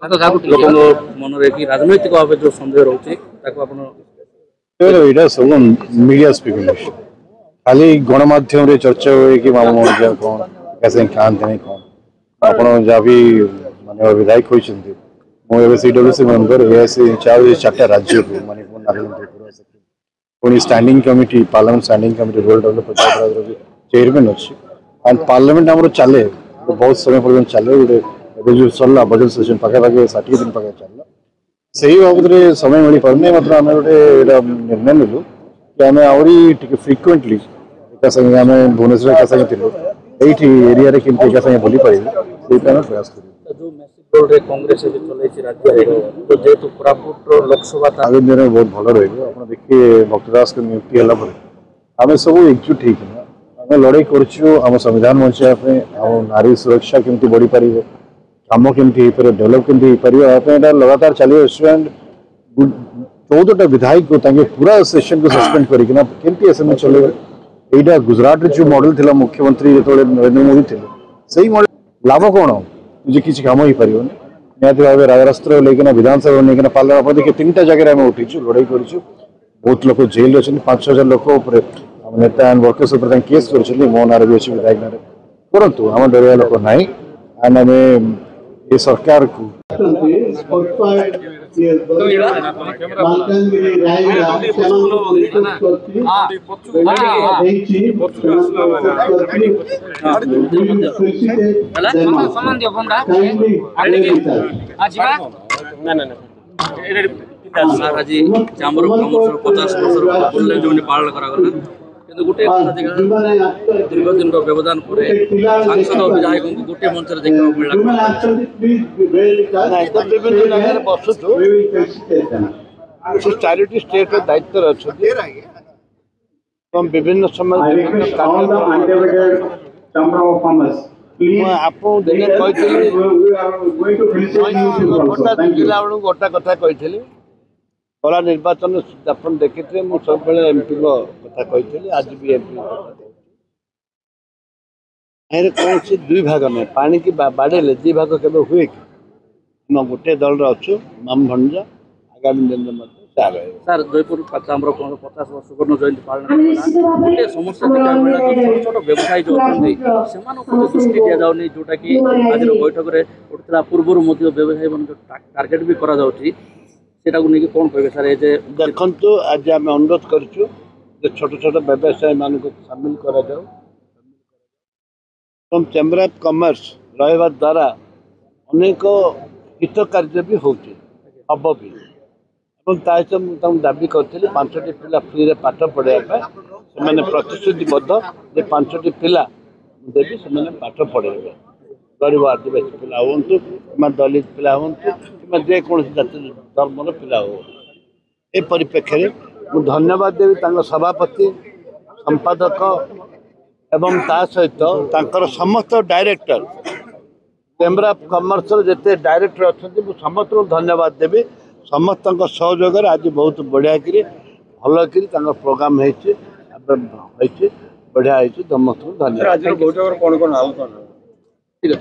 मन कि राजनैतिक भाव जो सन्देह रोचे यहाँ सब मीडिया स्पेकुलेशन खाली गणमाध्यम चर्चा हुए कि मामू मौजा कौन कैसे खाते नहीं कौन आप जहाँ भी माननीय विधायक होती मुझे सीडब्ल्यूसी मेम्बर एआईसी इंचार्ज 4टा राज्य को माननीय नागरिक पुणी standing committee parliament standing committee rural development chairman अच्छी एंड पार्लियामेंट आम चले बहुत समय पर्यटन चले गोटे जो सरला बजेट सेशन पाखे 60 दिन पाखे चलला से बाबद समय मिल पारे मात्र आम गोटे निर्णय नेलु कि आम आहरी फ्रिक्वेंटली एक संगे आम भुवनेश्वर एक संगे थी ये एरिया केमती एक संगे बुली पारे से प्रयास कर कांग्रेस चलती राज्य तो जेहेतु कोरापुट लोकसभा आगामी दिन में बहुत भल रही आप देखिए भक्त दास नियुक्ति है आम सब एकजुट होना आम लड़ाई करम संविधान बचाई आम नारी सुरक्षा केमती बढ़ी पार कम केमती डेभलप केमती लगातार चली एंड 14टा विधायक को पूरा सेशन को सस्पेंड करके केमती एसेंबली चले यहाँ गुजरात जो मॉडल थी मुख्यमंत्री जो नरेंद्र मोदी थे से ही मॉडल लाभ कौन मुझे किसी कम हो पार निहती भाव राजरास्त्र लेकिन विधानसभा लेकिन पार्लियामेंट आप देखिए 3टा जगह आम उठीचु लड़ाई करूँ बहुत लोग जेल अच्छे 5,000 लोक नेता एंड वर्कर्स केस कर मो नारे भी अच्छे विधायक नारे करूँ आम डर लोक ना एंड आम ये सरकार को आज चामर 50 वर्ष पालन करागला गोटे दीर्घ दिन व्यवधान पर सांसद विधायक को गोटे मंच देखा चारोटी स्टेट दायित्व अच्छा विभिन्न समय गोटा कथा कही गला निर्वाचन आप देखिए मुझे सब एमपी कथा कही आज भी एमपी कौन सी दुई भाग नहीं पानी की बाड़े दी भाग के हुए कि हम गोटे दल अच्छु माम भंजा आगामी दिन में सर जयपुर 50 वर्ष सुवर्ण जयंती पालन समस्या छोट छोट व्यवसायी जो अच्छा दृष्टि दि जाऊनी जोटा कि आज बैठक में उठा पूर्व व्यवसायी मान टार्गेट भी करा कौन कहे सर ये देखु आज आम अनुरोध करूँ छोट छोट व्यवसायी मान सामिल करा चेम्बर ऑफ कॉमर्स रहा द्वारा अनेक हित कार्य भी होम भी दाबी करी 5टी पिला फ्री पाठ पढ़ाई से प्रतिश्रुतिबद्ध जे 5टी पिला देवी से पाठ पढ़े गरीब आदिवासी पिला हूँ कि दलित पिला हूँ कि जेकोसी जाति धर्मर पिला हो ए परिप्रेक्षी में धन्यवाद देवी सभापति संपादक एवं ता सहित तांकर समस्त डायरेक्टर चेम्बर ऑफ कॉमर्स जिते डायरेक्टर अच्छा समस्त धन्यवाद देवी समस्त सहयोग आज बहुत बढ़िया भल प्रोग्राम बढ़िया समस्त धन्यवाद। ठीक है।